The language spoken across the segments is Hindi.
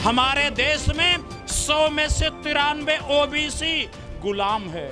हमारे देश में 100 में से 93 ओबीसी गुलाम है।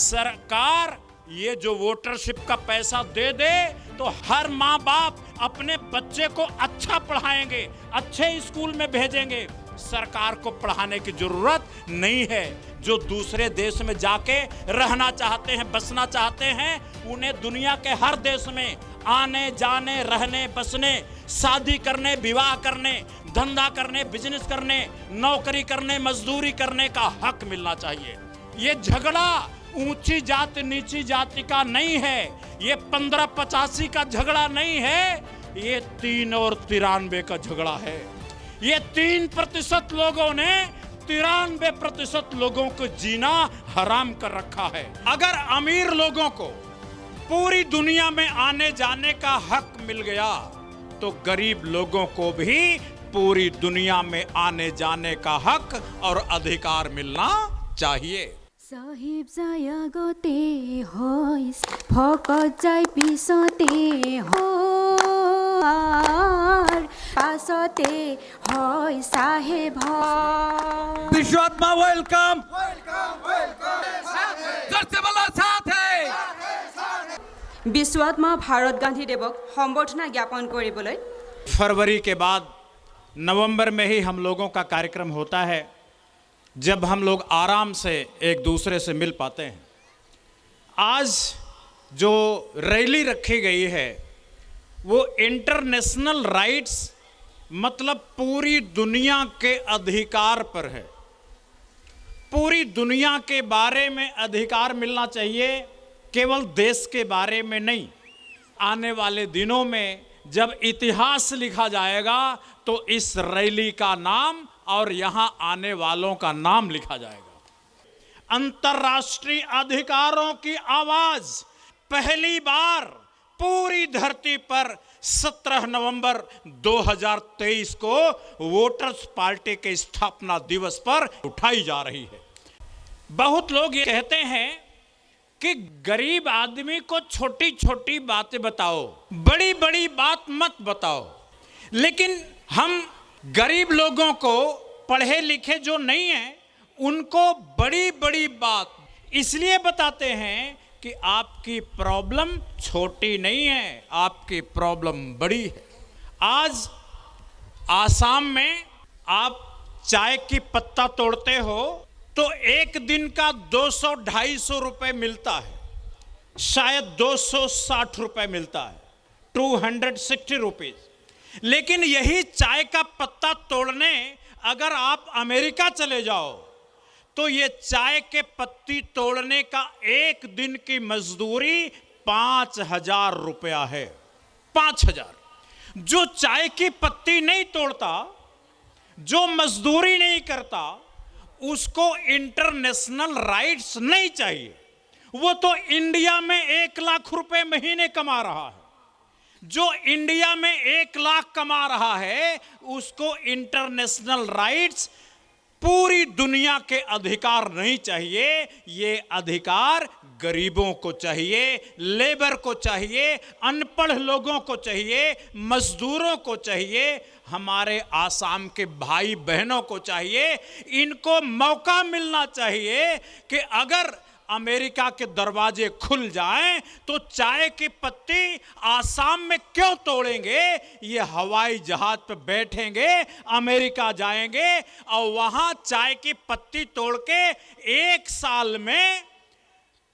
सरकार ये जो वोटरशिप का पैसा दे दे तो हर माँ बाप अपने बच्चे को अच्छा पढ़ाएंगे, अच्छे स्कूल में भेजेंगे। सरकार को पढ़ाने की जरूरत नहीं है। जो दूसरे देश में जाके रहना चाहते हैं, बसना चाहते हैं, उन्हें दुनिया के हर देश में आने जाने, रहने, बसने, शादी करने, विवाह करने, धंधा करने, बिजनेस करने, नौकरी करने, मजदूरी करने का हक मिलना चाहिए। ये झगड़ा ऊंची जाति नीची जाति का नहीं है, ये 1585 का झगड़ा नहीं है, ये 3 और 93 का झगड़ा है। ये 3% लोगों ने 93% लोगों को जीना हराम कर रखा है। अगर अमीर लोगों को पूरी दुनिया में आने जाने का हक मिल गया तो गरीब लोगों को भी पूरी दुनिया में आने जाने का हक और अधिकार मिलना चाहिए। साहिब जाय गते होइस फकत जाय पिसते होर पासते होय साहेब विश्वात्मा वेलकम जर्से वाला साथ है। विश्वात्मा भारत गांधी देवक संबर्धना ज्ञापन কৰিবলৈ फरवरी के बाद नवंबर में ही हम लोगों का कार्यक्रम होता है, जब हम लोग आराम से एक दूसरे से मिल पाते हैं। आज जो रैली रखी गई है वो इंटरनेशनल राइट्स मतलब पूरी दुनिया के अधिकार पर है। पूरी दुनिया के बारे में अधिकार मिलना चाहिए, केवल देश के बारे में नहीं। आने वाले दिनों में जब इतिहास लिखा जाएगा तो इस रैली का नाम और यहां आने वालों का नाम लिखा जाएगा। अंतर्राष्ट्रीय अधिकारों की आवाज पहली बार पूरी धरती पर 17 नवंबर 2023 को वोटर्स पार्टी के स्थापना दिवस पर उठाई जा रही है। बहुत लोग ये कहते हैं कि गरीब आदमी को छोटी छोटी बातें बताओ, बड़ी बड़ी बात मत बताओ। लेकिन हम गरीब लोगों को, पढ़े लिखे जो नहीं हैं, उनको बड़ी बड़ी बात इसलिए बताते हैं कि आपकी प्रॉब्लम छोटी नहीं है, आपकी प्रॉब्लम बड़ी है। आज आसाम में आप चाय की पत्ता तोड़ते हो तो एक दिन का 200-250 रुपए मिलता है, शायद 260 रुपए मिलता है, 260 रुपीज। लेकिन यही चाय का पत्ता तोड़ने अगर आप अमेरिका चले जाओ तो ये चाय के पत्ती तोड़ने का एक दिन की मजदूरी 5000 रुपया है। 5000। जो चाय की पत्ती नहीं तोड़ता, जो मजदूरी नहीं करता, उसको इंटरनेशनल राइट्स नहीं चाहिए। वो तो इंडिया में 1 लाख रुपए महीने कमा रहा है। जो इंडिया में 1 लाख कमा रहा है उसको इंटरनेशनल राइट्स, पूरी दुनिया के अधिकार नहीं चाहिए। ये अधिकार गरीबों को चाहिए, लेबर को चाहिए, अनपढ़ लोगों को चाहिए, मजदूरों को चाहिए, हमारे आसाम के भाई बहनों को चाहिए। इनको मौका मिलना चाहिए कि अगर अमेरिका के दरवाजे खुल जाएं तो चाय की पत्ती आसाम में क्यों तोड़ेंगे। ये हवाई जहाज पर बैठेंगे, अमेरिका जाएंगे और वहां चाय की पत्ती तोड़ के 1 साल में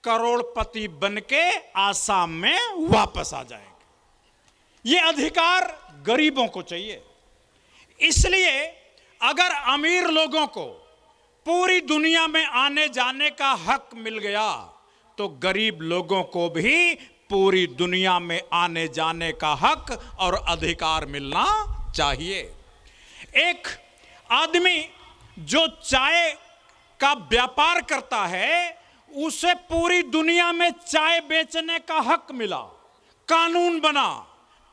करोड़पति बनके आसाम में वापस आ जाएंगे। ये अधिकार गरीबों को चाहिए। इसलिए अगर अमीर लोगों को पूरी दुनिया में आने जाने का हक मिल गया तो गरीब लोगों को भी पूरी दुनिया में आने जाने का हक और अधिकार मिलना चाहिए। एक आदमी जो चाय का व्यापार करता है उसे पूरी दुनिया में चाय बेचने का हक मिला, कानून बना,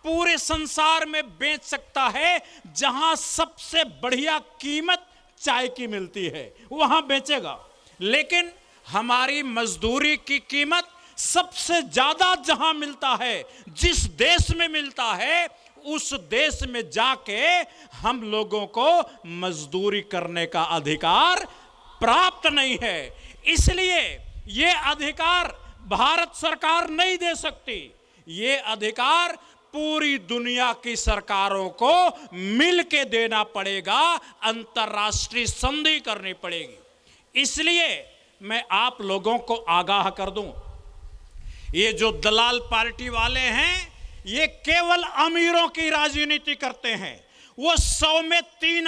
पूरे संसार में बेच सकता है। जहां सबसे बढ़िया कीमत चाय की मिलती है वहां बेचेगा। लेकिन हमारी मजदूरी की कीमत सबसे ज्यादा जहां मिलता है, जिस देश में मिलता है, उस देश में जाके हम लोगों को मजदूरी करने का अधिकार प्राप्त नहीं है। इसलिए ये अधिकार भारत सरकार नहीं दे सकती, ये अधिकार पूरी दुनिया की सरकारों को मिल के देना पड़ेगा, अंतर्राष्ट्रीय संधि करनी पड़ेगी। इसलिए मैं आप लोगों को आगाह कर दूं, ये जो दलाल पार्टी वाले हैं ये केवल अमीरों की राजनीति करते हैं। वो 100 में 3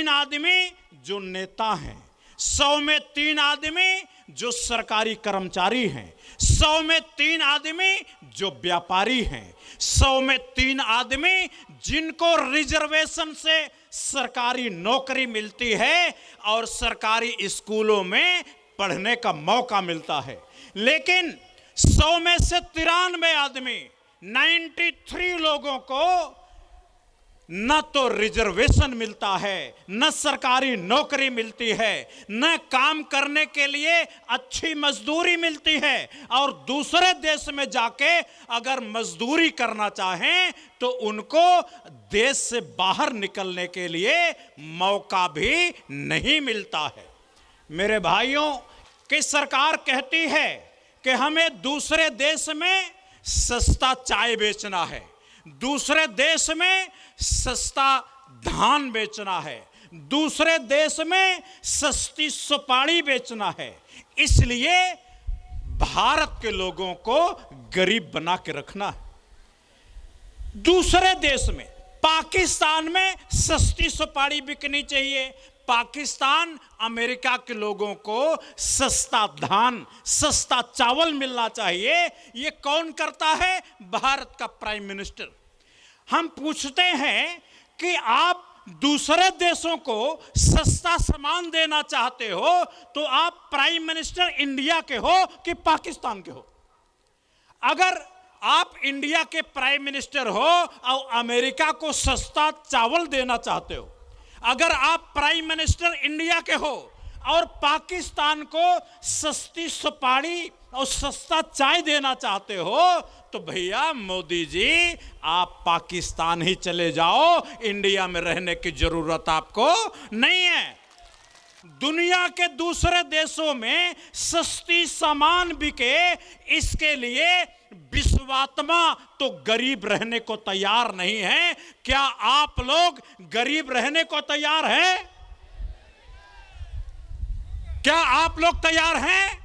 आदमी जो नेता हैं, 100 में 3 आदमी जो सरकारी कर्मचारी हैं, 100 में 3 आदमी जो व्यापारी हैं, 100 में 3 आदमी जिनको रिजर्वेशन से सरकारी नौकरी मिलती है और सरकारी स्कूलों में पढ़ने का मौका मिलता है। लेकिन 100 में से 93 आदमी, 93 लोगों को न तो रिजर्वेशन मिलता है, न सरकारी नौकरी मिलती है, न काम करने के लिए अच्छी मजदूरी मिलती है, और दूसरे देश में जाके अगर मजदूरी करना चाहें तो उनको देश से बाहर निकलने के लिए मौका भी नहीं मिलता है। मेरे भाइयों, कि सरकार कहती है कि हमें दूसरे देश में सस्ता चाय बेचना है, दूसरे देश में सस्ता धान बेचना है, दूसरे देश में सस्ती सुपारी बेचना है, इसलिए भारत के लोगों को गरीब बना के रखना है। दूसरे देश में, पाकिस्तान में सस्ती सुपारी बिकनी चाहिए, पाकिस्तान अमेरिका के लोगों को सस्ता धान, सस्ता चावल मिलना चाहिए। ये कौन करता है? भारत का प्राइम मिनिस्टर। हम पूछते हैं कि आप दूसरे देशों को सस्ता सामान देना चाहते हो तो आप प्राइम मिनिस्टर इंडिया के हो कि पाकिस्तान के हो? अगर आप इंडिया के प्राइम मिनिस्टर हो और अमेरिका को सस्ता चावल देना चाहते हो, अगर आप प्राइम मिनिस्टर इंडिया के हो और पाकिस्तान को सस्ती सुपारी और सस्ता चाय देना चाहते हो, तो भैया मोदी जी आप पाकिस्तान ही चले जाओ, इंडिया में रहने की जरूरत आपको नहीं है। दुनिया के दूसरे देशों में सस्ती सामान बिके, इसके लिए विश्वात्मा तो गरीब रहने को तैयार नहीं है। क्या आप लोग गरीब रहने को तैयार हैं? क्या आप लोग तैयार हैं?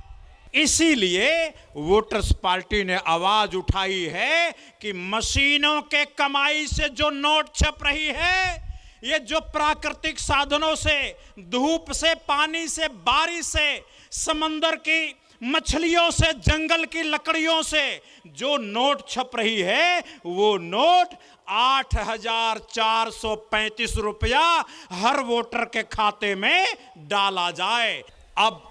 इसीलिए वोटर्स पार्टी ने आवाज उठाई है कि मशीनों के कमाई से जो नोट छप रही है, ये जो प्राकृतिक साधनों से, धूप से, पानी से, बारिश से, समंदर की मछलियों से, जंगल की लकड़ियों से जो नोट छप रही है, वो नोट 8,435 रुपया हर वोटर के खाते में डाला जाए। अब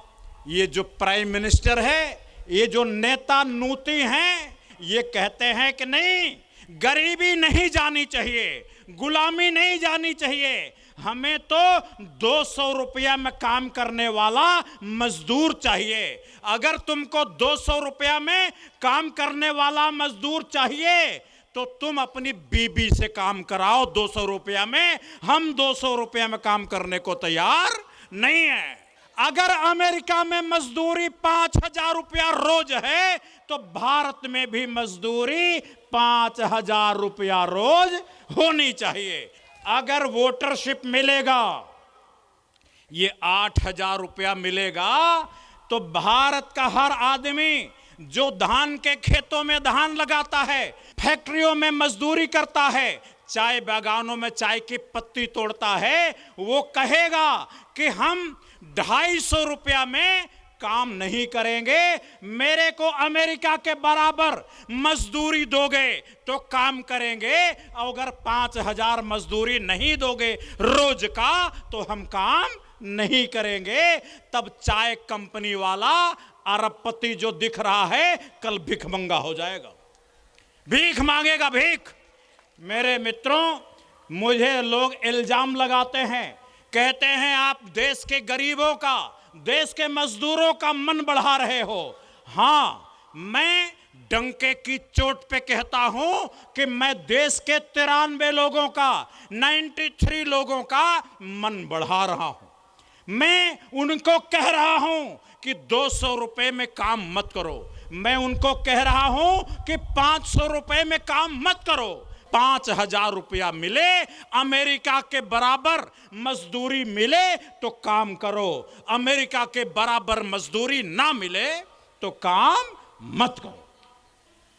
ये जो प्राइम मिनिस्टर है, ये जो नेता नूती हैं, ये कहते हैं कि नहीं, गरीबी नहीं जानी चाहिए, गुलामी नहीं जानी चाहिए, हमें तो 200 रुपया में काम करने वाला मजदूर चाहिए। अगर तुमको 200 रुपया में काम करने वाला मजदूर चाहिए तो तुम अपनी बीबी से काम कराओ 200 रुपया में, हम 200 रुपया में काम करने को तैयार नहीं है। अगर अमेरिका में मजदूरी 5,000 रुपया रोज है तो भारत में भी मजदूरी 5,000 रुपया रोज होनी चाहिए। अगर वोटरशिप मिलेगा, ये 8,000 रुपया मिलेगा, तो भारत का हर आदमी जो धान के खेतों में धान लगाता है, फैक्ट्रियों में मजदूरी करता है, चाय बागानों में चाय की पत्ती तोड़ता है, वो कहेगा कि हम 250 रुपया में काम नहीं करेंगे, मेरे को अमेरिका के बराबर मजदूरी दोगे तो काम करेंगे, अगर 5,000 मजदूरी नहीं दोगे रोज का तो हम काम नहीं करेंगे। तब चाय कंपनी वाला अरबपति जो दिख रहा है, कल भिखमंगा हो जाएगा, भीख मांगेगा, भीख। मेरे मित्रों, मुझे लोग इल्जाम लगाते हैं, कहते हैं आप देश के गरीबों का, देश के मजदूरों का मन बढ़ा रहे हो। हाँ, मैं डंके की चोट पे कहता हूं कि मैं देश के 93 लोगों का 93 लोगों का मन बढ़ा रहा हूं। मैं उनको कह रहा हूं कि 200 रुपए में काम मत करो। मैं उनको कह रहा हूं कि 500 रुपए में काम मत करो। 5,000 रुपया मिले, अमेरिका के बराबर मजदूरी मिले तो काम करो। अमेरिका के बराबर मजदूरी ना मिले तो काम मत करो।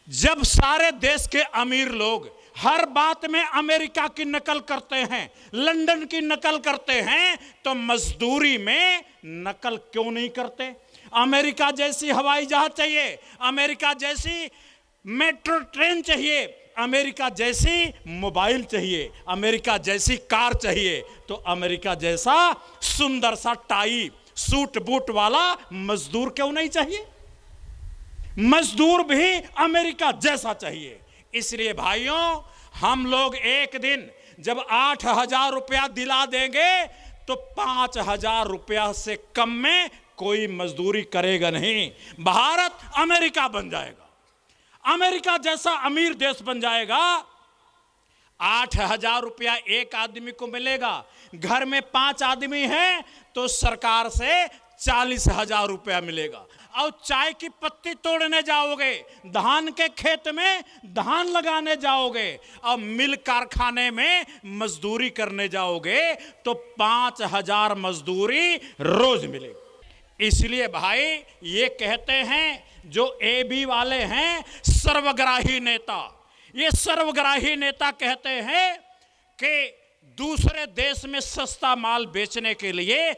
जब सारे देश के अमीर लोग हर बात में अमेरिका की नकल करते हैं, लंदन की नकल करते हैं, तो मजदूरी में नकल क्यों नहीं करते? अमेरिका जैसी हवाई जहाज चाहिए, अमेरिका जैसी मेट्रो ट्रेन चाहिए, अमेरिका जैसी मोबाइल चाहिए, अमेरिका जैसी कार चाहिए, तो अमेरिका जैसा सुंदर सा टाई सूट बूट वाला मजदूर क्यों नहीं चाहिए? मजदूर भी अमेरिका जैसा चाहिए। इसलिए भाइयों, हम लोग एक दिन जब 8,000 रुपया दिला देंगे तो 5,000 रुपया से कम में कोई मजदूरी करेगा नहीं। भारत अमेरिका बन जाएगा, अमेरिका जैसा अमीर देश बन जाएगा। 8,000 रुपया एक आदमी को मिलेगा। घर में 5 आदमी हैं तो सरकार से 40,000 रुपया मिलेगा। और चाय की पत्ती तोड़ने जाओगे, धान के खेत में धान लगाने जाओगे और मिल कारखाने में मजदूरी करने जाओगे तो 5,000 मजदूरी रोज मिलेगी। इसलिए भाई ये कहते हैं जो एबी वाले हैं सर्वग्राही नेता, ये सर्वग्राही नेता कहते हैं कि दूसरे देश में सस्ता माल बेचने के लिए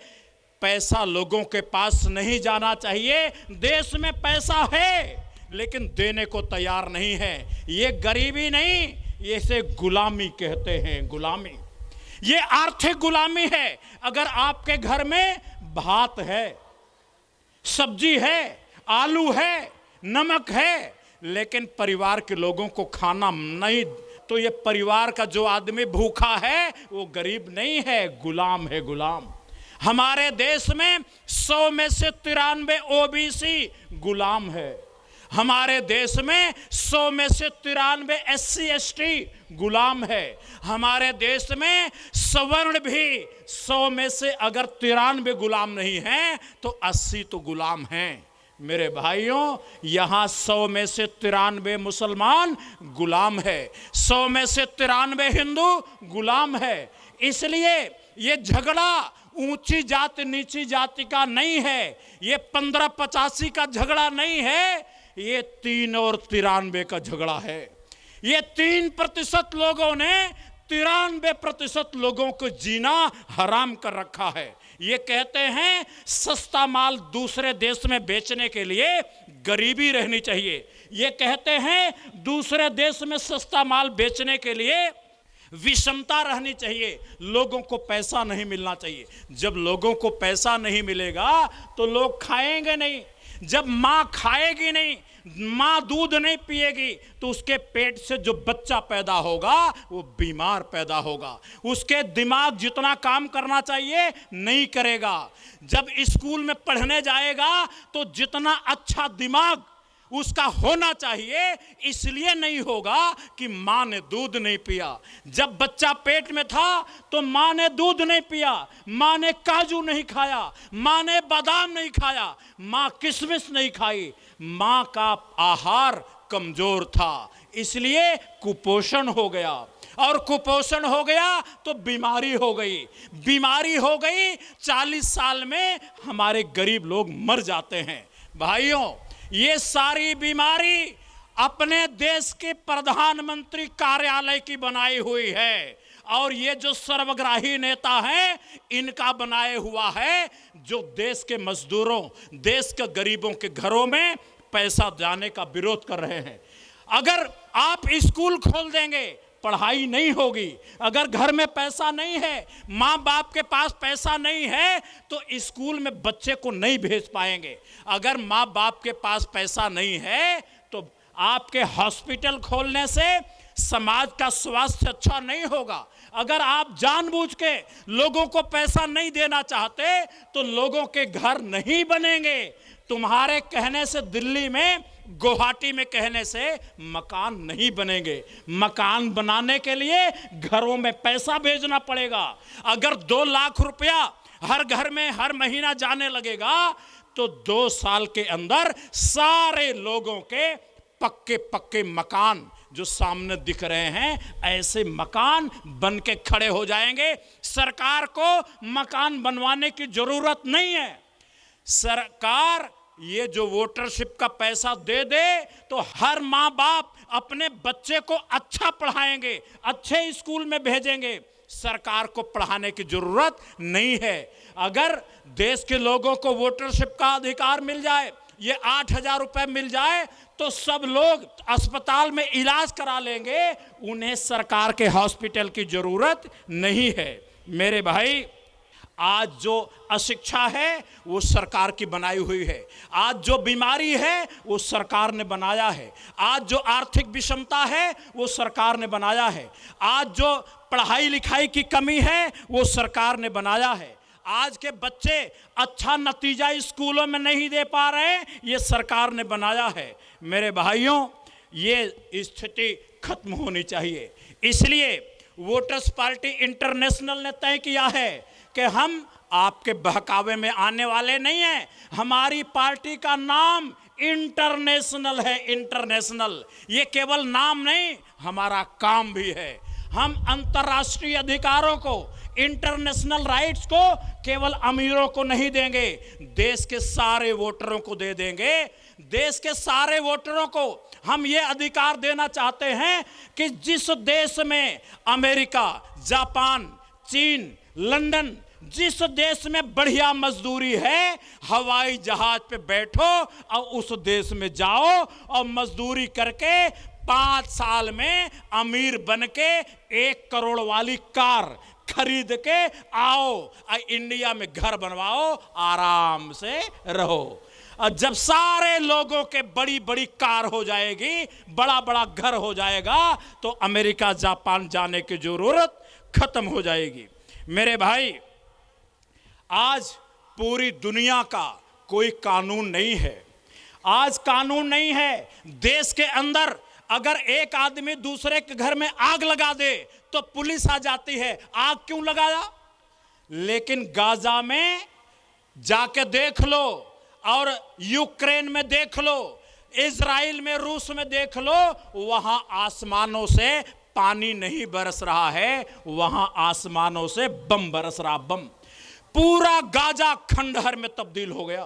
पैसा लोगों के पास नहीं जाना चाहिए। देश में पैसा है लेकिन देने को तैयार नहीं है। ये गरीबी नहीं, ये इसे गुलामी कहते हैं, गुलामी। ये आर्थिक गुलामी है। अगर आपके घर में भात है, सब्जी है, आलू है, नमक है, लेकिन परिवार के लोगों को खाना नहीं, तो ये परिवार का जो आदमी भूखा है वो गरीब नहीं है, गुलाम है, गुलाम। हमारे देश में 100 में से 93 ओबीसी गुलाम है। हमारे देश में 100 में से 93 SC ST गुलाम है। हमारे देश में सवर्ण भी 100 में से अगर 93 गुलाम नहीं हैं तो 80 तो गुलाम हैं। मेरे भाइयों, यहाँ 100 में से 93 मुसलमान गुलाम है, 100 में से 93 हिंदू गुलाम है। इसलिए ये झगड़ा ऊंची जाति नीची जाति का नहीं है, ये 1585 का झगड़ा नहीं है, ये 3 और 93 का झगड़ा है। ये 3% लोगों ने 93% लोगों को जीना हराम कर रखा है। ये कहते हैं सस्ता माल दूसरे देश में बेचने के लिए गरीबी रहनी चाहिए। ये कहते हैं दूसरे देश में सस्ता माल बेचने के लिए विषमता रहनी चाहिए, लोगों को पैसा नहीं मिलना चाहिए। जब लोगों को पैसा नहीं मिलेगा तो लोग खाएंगे नहीं। जब माँ खाएगी नहीं, माँ दूध नहीं पिएगी तो उसके पेट से जो बच्चा पैदा होगा वो बीमार पैदा होगा। उसके दिमाग जितना काम करना चाहिए नहीं करेगा। जब स्कूल में पढ़ने जाएगा तो जितना अच्छा दिमाग उसका होना चाहिए इसलिए नहीं होगा कि माँ ने दूध नहीं पिया। जब बच्चा पेट में था तो माँ ने दूध नहीं पिया, माँ ने काजू नहीं खाया, माँ ने बादाम नहीं खाया, माँ किशमिश नहीं खाई, माँ का आहार कमजोर था, इसलिए कुपोषण हो गया। और कुपोषण हो गया तो बीमारी हो गई, बीमारी हो गई 40 साल में हमारे गरीब लोग मर जाते हैं। भाइयों, ये सारी बीमारी अपने देश के प्रधानमंत्री कार्यालय की बनाई हुई है और ये जो सर्वग्राही नेता हैं इनका बनाया हुआ है, जो देश के मजदूरों, देश के गरीबों के घरों में पैसा जाने का विरोध कर रहे हैं। अगर आप स्कूल खोल देंगे पढ़ाई नहीं होगी। अगर घर में पैसा नहीं है, माँ बाप के पास पैसा नहीं है तो स्कूल में बच्चे को नहीं भेज पाएंगे। अगर माँ बाप के पास पैसा नहीं है तो आपके हॉस्पिटल खोलने से समाज का स्वास्थ्य अच्छा नहीं होगा। अगर आप जानबूझ के लोगों को पैसा नहीं देना चाहते तो लोगों के घर नहीं बनेंगे। तुम्हारे कहने से दिल्ली में गुवाहाटी में कहने से मकान नहीं बनेंगे। मकान बनाने के लिए घरों में पैसा भेजना पड़ेगा। अगर 2 लाख रुपया हर घर में हर महीना जाने लगेगा तो 2 साल के अंदर सारे लोगों के पक्के पक्के मकान जो सामने दिख रहे हैं, ऐसे मकान बन के खड़े हो जाएंगे। सरकार को मकान बनवाने की जरूरत नहीं है। सरकार ये जो वोटरशिप का पैसा दे दे तो हर माँ बाप अपने बच्चे को अच्छा पढ़ाएंगे, अच्छे स्कूल में भेजेंगे। सरकार को पढ़ाने की जरूरत नहीं है। अगर देश के लोगों को वोटरशिप का अधिकार मिल जाए, ये 8,000 रुपए मिल जाए तो सब लोग अस्पताल में इलाज करा लेंगे। उन्हें सरकार के हॉस्पिटल की जरूरत नहीं है। मेरे भाई, आज जो अशिक्षा है वो सरकार की बनाई हुई है। आज जो बीमारी है वो सरकार ने बनाया है। आज जो आर्थिक विषमता है वो सरकार ने बनाया है। आज जो पढ़ाई लिखाई की कमी है वो सरकार ने बनाया है। आज के बच्चे अच्छा नतीजा स्कूलों में नहीं दे पा रहे, ये सरकार ने बनाया है। मेरे भाइयों, ये स्थिति खत्म होनी चाहिए। इसलिए वोटर्स पार्टी इंटरनेशनल ने तय किया है कि हम आपके बहकावे में आने वाले नहीं हैं। हमारी पार्टी का नाम इंटरनेशनल है। इंटरनेशनल ये केवल नाम नहीं, हमारा काम भी है। हम अंतर्राष्ट्रीय अधिकारों को, इंटरनेशनल राइट्स को केवल अमीरों को नहीं देंगे, देश के सारे वोटरों को दे देंगे। देश के सारे वोटरों को हम ये अधिकार देना चाहते हैं कि जिस देश में अमेरिका, जापान, चीन, लंदन, जिस देश में बढ़िया मजदूरी है, हवाई जहाज पे बैठो और उस देश में जाओ और मजदूरी करके 5 साल में अमीर बन के 1 करोड़ वाली कार खरीद के आओ और इंडिया में घर बनवाओ, आराम से रहो। और जब सारे लोगों के बड़ी बड़ी कार हो जाएगी, बड़ा बड़ा घर हो जाएगा, तो अमेरिका, जापान जाने की जरूरत खत्म हो जाएगी। मेरे भाई, आज पूरी दुनिया का कोई कानून नहीं है। आज कानून नहीं है। देश के अंदर अगर एक आदमी दूसरे के घर में आग लगा दे तो पुलिस आ जाती है, आग क्यों लगाया? लेकिन गाजा में जाके देख लो, और यूक्रेन में देख लो, इजराइल में, रूस में देख लो, वहां आसमानों से पानी नहीं बरस रहा है, वहां आसमानों से बम बरस रहा। बम। पूरा गाजा खंडहर में तब्दील हो गया,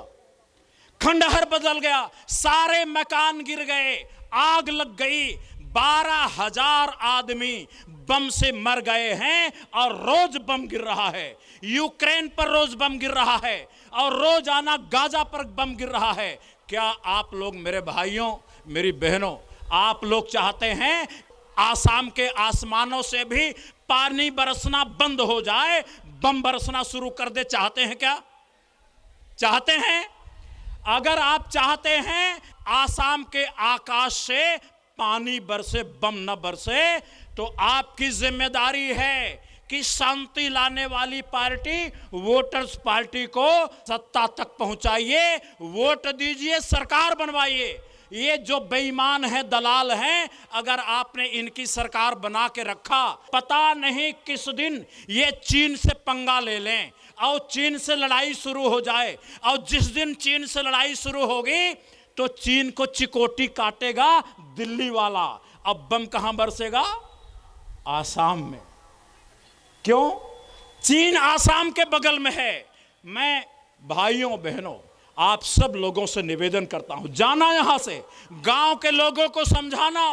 खंडहर बदल गया, सारे मकान गिर गए, आग लग गई। 12,000 आदमी बम से मर गए हैं और रोज बम गिर रहा है। यूक्रेन पर रोज बम गिर रहा है और रोजाना गाजा पर बम गिर रहा है। क्या आप लोग, मेरे भाइयों, मेरी बहनों, आप लोग चाहते हैं आसाम के आसमानों से भी पानी बरसना बंद हो जाए, बम बरसना शुरू कर दे? चाहते हैं क्या? चाहते हैं? अगर आप चाहते हैं आसाम के आकाश से पानी बरसे, बम न बरसे, तो आपकी जिम्मेदारी है कि शांति लाने वाली पार्टी वोटर्स पार्टी को सत्ता तक पहुंचाइए, वोट दीजिए, सरकार बनवाइए। ये जो बेईमान है, दलाल हैं, अगर आपने इनकी सरकार बना के रखा, पता नहीं किस दिन ये चीन से पंगा ले लें और चीन से लड़ाई शुरू हो जाए, और जिस दिन चीन से लड़ाई शुरू होगी तो चीन को चिकोटी काटेगा दिल्ली वाला। अब बम कहां बरसेगा? आसाम में। क्यों? चीन आसाम के बगल में है। मैं भाइयों बहनों, आप सब लोगों से निवेदन करता हूं, जाना यहां से, गांव के लोगों को समझाना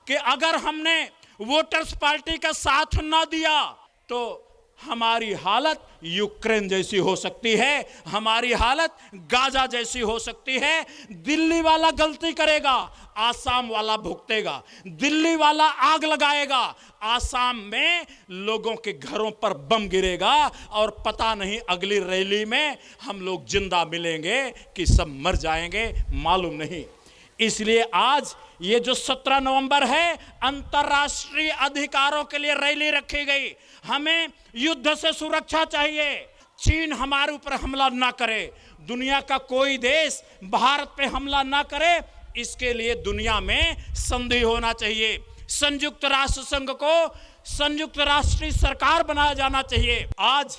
कि अगर हमने वोटर्स पार्टी का साथ ना दिया तो हमारी हालत यूक्रेन जैसी हो सकती है, हमारी हालत गाजा जैसी हो सकती है। दिल्ली वाला गलती करेगा, आसाम वाला भुगतेगा। दिल्ली वाला आग लगाएगा, आसाम में लोगों के घरों पर बम गिरेगा, और पता नहीं अगली रैली में हम लोग जिंदा मिलेंगे कि सब मर जाएंगे, मालूम नहीं। इसलिए आज ये जो 17 नवंबर है, अंतर्राष्ट्रीय अधिकारों के लिए रैली रखी गई। हमें युद्ध से सुरक्षा चाहिए, चीन हमारे ऊपर हमला ना करे, दुनिया का कोई देश भारत पे हमला ना करे, इसके लिए दुनिया में संधि होना चाहिए। संयुक्त राष्ट्र संघ को संयुक्त राष्ट्रीय सरकार बनाया जाना चाहिए। आज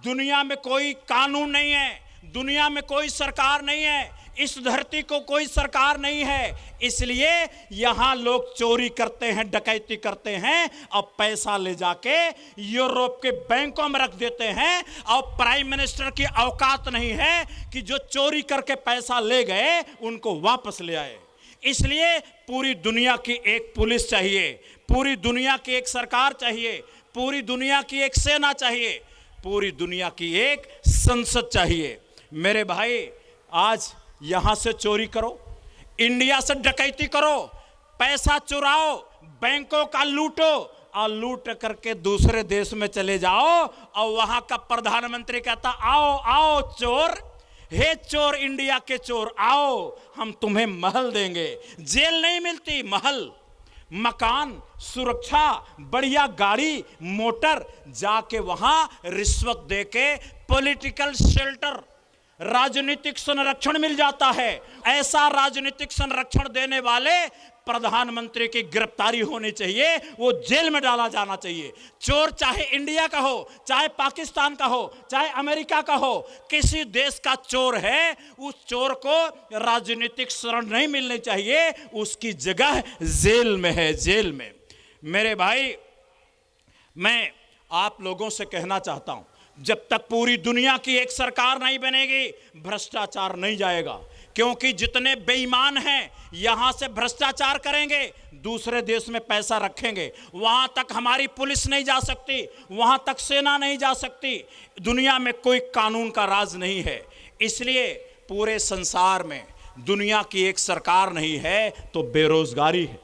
दुनिया में कोई कानून नहीं है, दुनिया में कोई सरकार नहीं है, इस धरती को कोई सरकार नहीं है, इसलिए यहां लोग चोरी करते हैं, डकैती करते हैं और पैसा ले जाके यूरोप के बैंकों में रख देते हैं। और प्राइम मिनिस्टर की औकात नहीं है कि जो चोरी करके पैसा ले गए उनको वापस ले आए। इसलिए पूरी दुनिया की एक पुलिस चाहिए, पूरी दुनिया की एक सरकार चाहिए, पूरी दुनिया की एक सेना चाहिए, पूरी दुनिया की एक संसद चाहिए। मेरे भाई, आज यहां से चोरी करो, इंडिया से डकैती करो, पैसा चुराओ, बैंकों का लूटो और लूट करके दूसरे देश में चले जाओ और वहां का प्रधानमंत्री कहता आओ आओ चोर, हे चोर, इंडिया के चोर आओ, हम तुम्हें महल देंगे। जेल नहीं मिलती, महल, मकान, सुरक्षा, बढ़िया गाड़ी, मोटर, जाके वहां रिश्वत देके पॉलिटिकल शेल्टर, राजनीतिक संरक्षण मिल जाता है। ऐसा राजनीतिक संरक्षण देने वाले प्रधानमंत्री की गिरफ्तारी होनी चाहिए, वो जेल में डाला जाना चाहिए। चोर चाहे इंडिया का हो, चाहे पाकिस्तान का हो, चाहे अमेरिका का हो, किसी देश का चोर है, उस चोर को राजनीतिक शरण नहीं मिलनी चाहिए, उसकी जगह जेल में है, जेल में। मेरे भाई, मैं आप लोगों से कहना चाहता हूं, जब तक पूरी दुनिया की एक सरकार नहीं बनेगी, भ्रष्टाचार नहीं जाएगा। क्योंकि जितने बेईमान हैं यहां से भ्रष्टाचार करेंगे, दूसरे देश में पैसा रखेंगे, वहां तक हमारी पुलिस नहीं जा सकती, वहां तक सेना नहीं जा सकती। दुनिया में कोई कानून का राज नहीं है। इसलिए पूरे संसार में दुनिया की एक सरकार नहीं है तो बेरोजगारी है।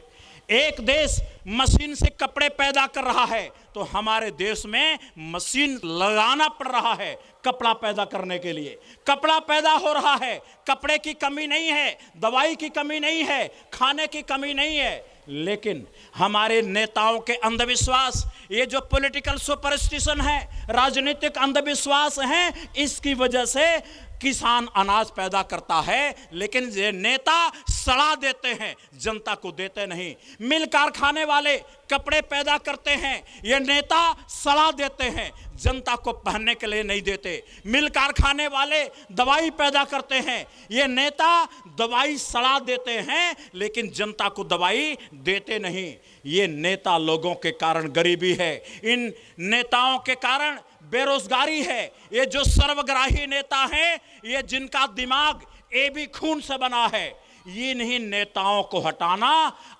एक देश मशीन से कपड़े पैदा कर रहा है तो हमारे देश में मशीन लगाना पड़ रहा है कपड़ा पैदा करने के लिए। कपड़ा पैदा हो रहा है, कपड़े की कमी नहीं है, दवाई की कमी नहीं है, खाने की कमी नहीं है, लेकिन हमारे नेताओं के अंधविश्वास, ये जो पॉलिटिकल सुपरस्टिशन है, राजनीतिक अंधविश्वास हैं, इसकी वजह से किसान अनाज पैदा करता है, लेकिन ये नेता सड़ा देते हैं, जनता को देते नहीं। मिल कारखाने वाले कपड़े पैदा करते हैं, ये नेता सड़ा देते हैं, जनता को पहनने के लिए नहीं देते। मिल कारखाने वाले दवाई पैदा करते हैं, ये नेता दवाई सड़ा देते हैं, लेकिन जनता को दवाई देते नहीं। ये नेता लोगों के कारण गरीबी है, इन नेताओं के कारण बेरोजगारी है। ये जो सर्वग्राही नेता हैं, ये जिनका दिमाग एबी खून से बना है, ये नहीं नेताओं को हटाना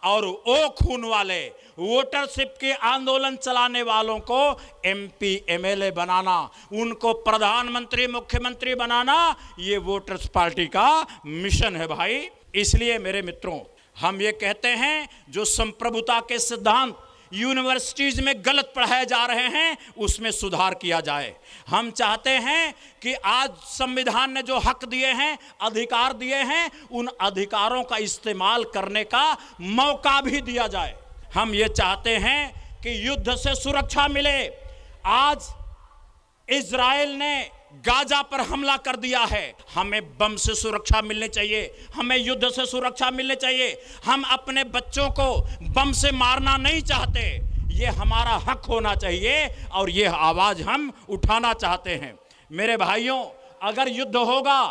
और ओ खून वाले वोटरशिप के आंदोलन चलाने वालों को एमपी एमएलए बनाना, उनको प्रधानमंत्री मुख्यमंत्री बनाना, ये वोटर्स पार्टी का मिशन है भाई। इसलिए मेरे मित्रों, हम ये कहते हैं जो संप्रभुता के सिद्धांत यूनिवर्सिटीज में गलत पढ़ाए जा रहे हैं, उसमें सुधार किया जाए। हम चाहते हैं कि आज संविधान ने जो हक दिए हैं, अधिकार दिए हैं, उन अधिकारों का इस्तेमाल करने का मौका भी दिया जाए। हम ये चाहते हैं कि युद्ध से सुरक्षा मिले। आज इजराइल ने गाजा पर हमला कर दिया है, हमें बम से सुरक्षा मिलनी चाहिए, हमें युद्ध से सुरक्षा मिलनी चाहिए। हम अपने बच्चों को बम से मारना नहीं चाहते, ये हमारा हक होना चाहिए और ये आवाज हम उठाना चाहते हैं। मेरे भाइयों, अगर युद्ध होगा,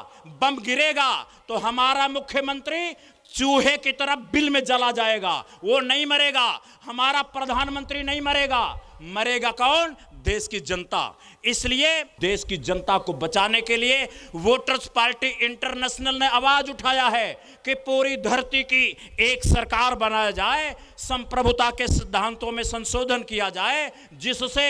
बम गिरेगा तो हमारा मुख्यमंत्री चूहे की तरह बिल में जला जाएगा, वो नहीं मरेगा। हमारा प्रधानमंत्री नहीं मरेगा, मरेगा कौन? देश की जनता। इसलिए देश की जनता को बचाने के लिए वोटर्स पार्टी इंटरनेशनल ने आवाज उठाया है कि पूरी धरती की एक सरकार बनाया जाए, संप्रभुता के सिद्धांतों में संशोधन किया जाए, जिससे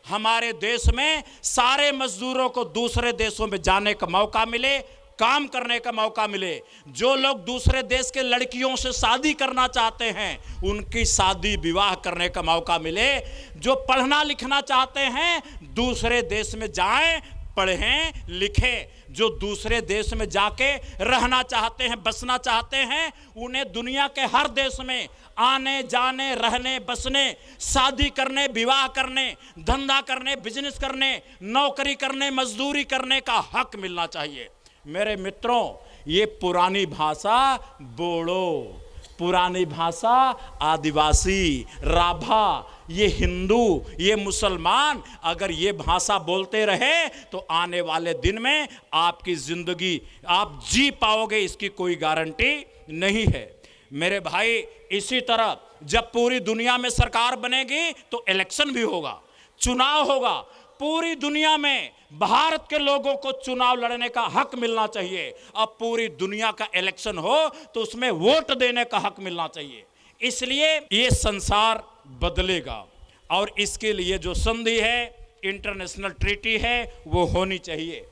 हमारे देश में सारे मजदूरों को दूसरे देशों में जाने का मौका मिले, काम करने का मौका मिले। जो लोग दूसरे देश के लड़कियों से शादी करना चाहते हैं, उनकी शादी विवाह करने का मौका मिले। जो पढ़ना लिखना चाहते हैं, दूसरे देश में जाएं, पढ़ें, लिखें। जो दूसरे देश में जाके रहना चाहते हैं, बसना चाहते हैं, उन्हें दुनिया के हर देश में आने जाने, रहने, बसने, शादी करने, विवाह करने, धंधा करने, बिजनेस करने, नौकरी करने, मजदूरी करने का हक मिलना चाहिए। मेरे मित्रों, ये पुरानी भाषा बोडो, पुरानी भाषा आदिवासी, राभा, ये हिंदू, ये मुसलमान अगर ये भाषा बोलते रहे तो आने वाले दिन में आपकी ज़िंदगी आप जी पाओगे, इसकी कोई गारंटी नहीं है मेरे भाई। इसी तरह जब पूरी दुनिया में सरकार बनेगी तो इलेक्शन भी होगा, चुनाव होगा। पूरी दुनिया में भारत के लोगों को चुनाव लड़ने का हक मिलना चाहिए। अब पूरी दुनिया का इलेक्शन हो तो उसमें वोट देने का हक मिलना चाहिए। इसलिए ये संसार बदलेगा और इसके लिए जो संधि है, इंटरनेशनल ट्रीटी है, वो होनी चाहिए।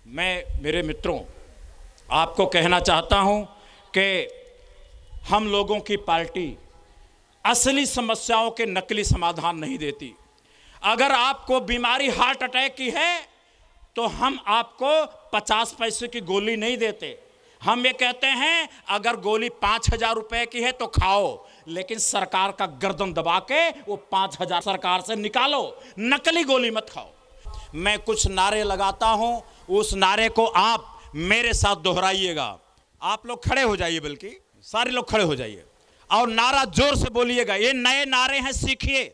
मैं मेरे मित्रों आपको कहना चाहता हूं कि हम लोगों की पार्टी असली समस्याओं के नकली समाधान नहीं देती। अगर आपको बीमारी हार्ट अटैक की है तो हम आपको 50 पैसे की गोली नहीं देते। हम ये कहते हैं अगर गोली 5,000 रुपए की है तो खाओ, लेकिन सरकार का गर्दन दबा के वो 5,000 सरकार से निकालो, नकली गोली मत खाओ। मैं कुछ नारे लगाता हूं, उस नारे को आप मेरे साथ दोहराइएगा। आप लोग खड़े हो जाइए, बल्कि सारे लोग खड़े हो जाइए और नारा जोर से बोलिएगा। ये नए नारे हैं, सीखिए,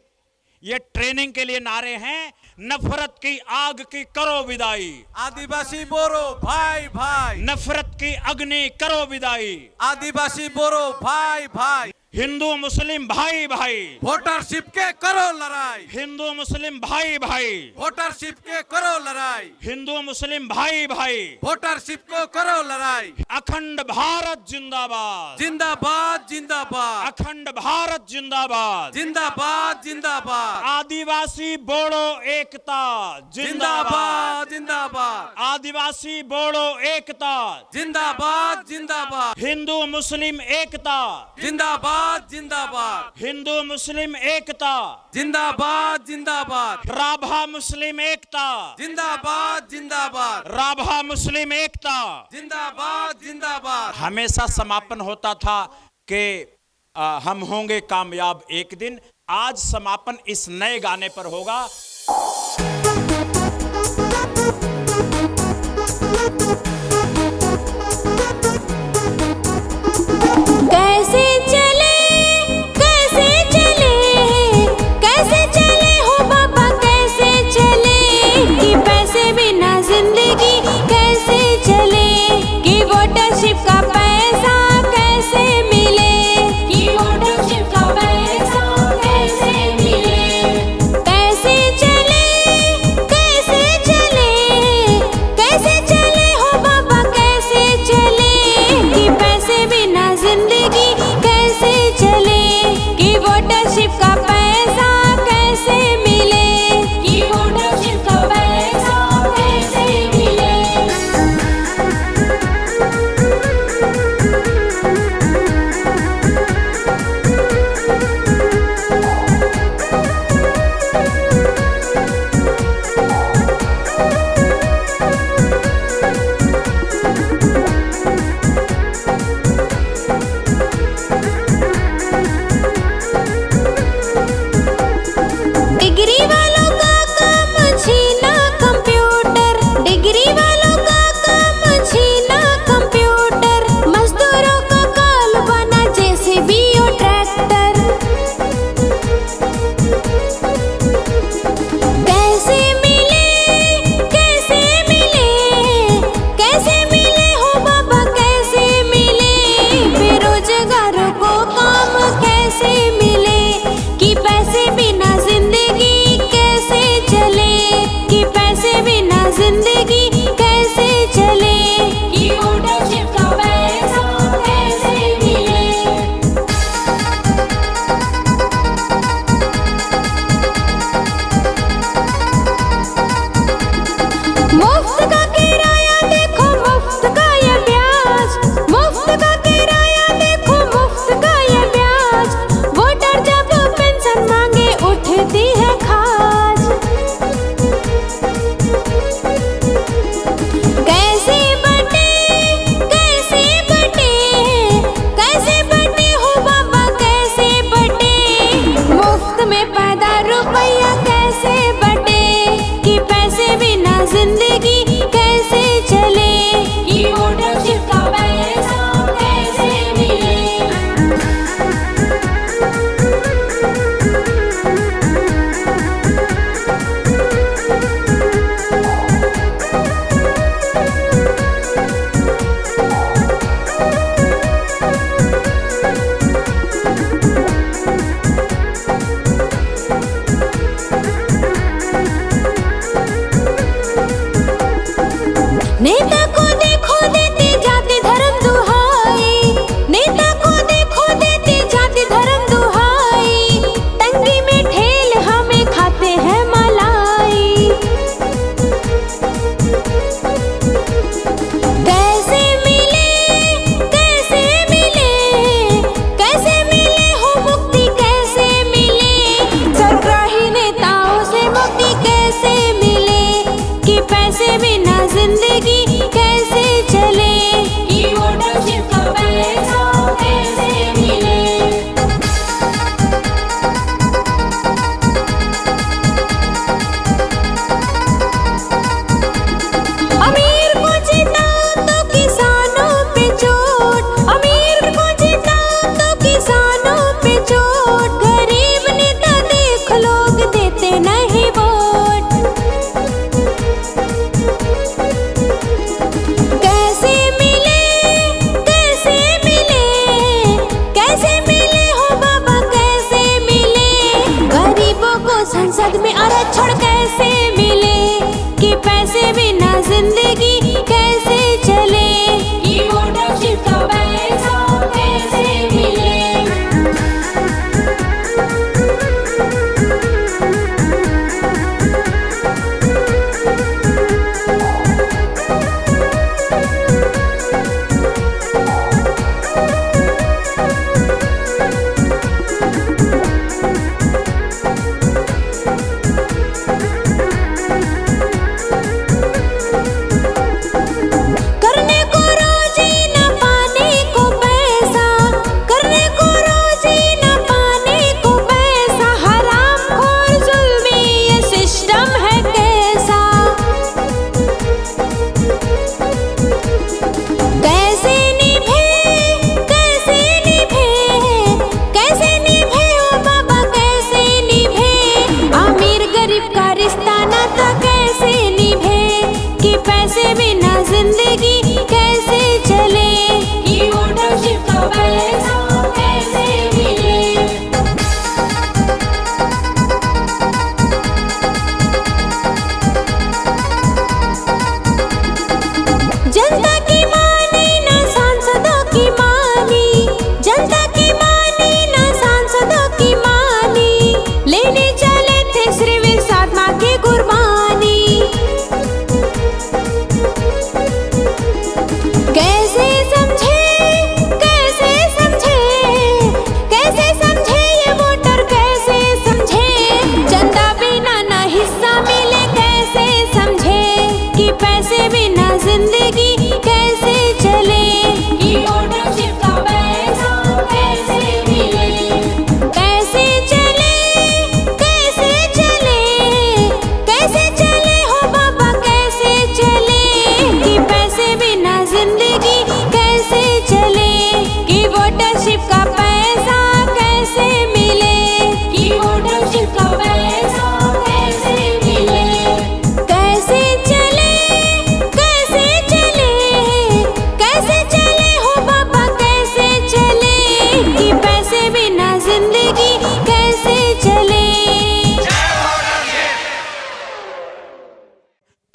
ये ट्रेनिंग के लिए नारे हैं। नफरत की आग की करो विदाई, आदिवासी बोरो भाई भाई, नफरत की अग्नि करो विदाई, आदिवासी बोरो भाई भाई, हिंदू मुस्लिम भाई भाई, वोटरशिप के करो लड़ाई, हिंदू मुस्लिम भाई भाई, वोटरशिप के करो लड़ाई, हिंदू मुस्लिम भाई भाई, वोटरशिप को करो लड़ाई। अखंड भारत जिंदाबाद, जिंदाबाद जिंदाबाद, अखंड भारत जिंदाबाद, जिंदाबाद जिंदाबाद, आदिवासी बोडो एकता जिंदाबाद जिंदाबाद, आदिवासी बोडो एकता, जिंदाबाद जिंदाबाद, हिंदू मुस्लिम एकता, जिंदाबाद जिंदाबाद, हिंदू मुस्लिम एकता, जिंदाबाद जिंदाबाद, राभा मुस्लिम एकता, जिंदाबाद जिंदाबाद, राभा मुस्लिम एकता। जिंदाबाद जिंदाबाद। हमेशा समापन होता था कि हम होंगे कामयाब एक दिन। आज समापन इस नए गाने पर होगा। कैसे चले, कैसे चले, कैसे चले हो बाबा, कैसे चले कि पैसे बिना जिंदगी कैसे चले, कि वोटरशिप का पैसा कैसे मिले, कि वोटरशिप का पैसा कैसे मिले। कैसे चले,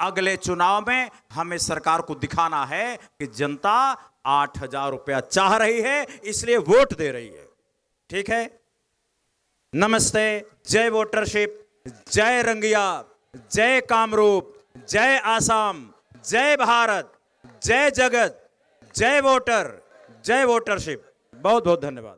अगले चुनाव में हमें सरकार को दिखाना है कि जनता 8,000 रुपया चाह रही है, इसलिए वोट दे रही है। ठीक है, नमस्ते, जय वोटरशिप, जय रंगिया, जय कामरूप, जय आसाम, जय भारत, जय जगत, जय वोटर, जय वोटरशिप। बहुत बहुत धन्यवाद।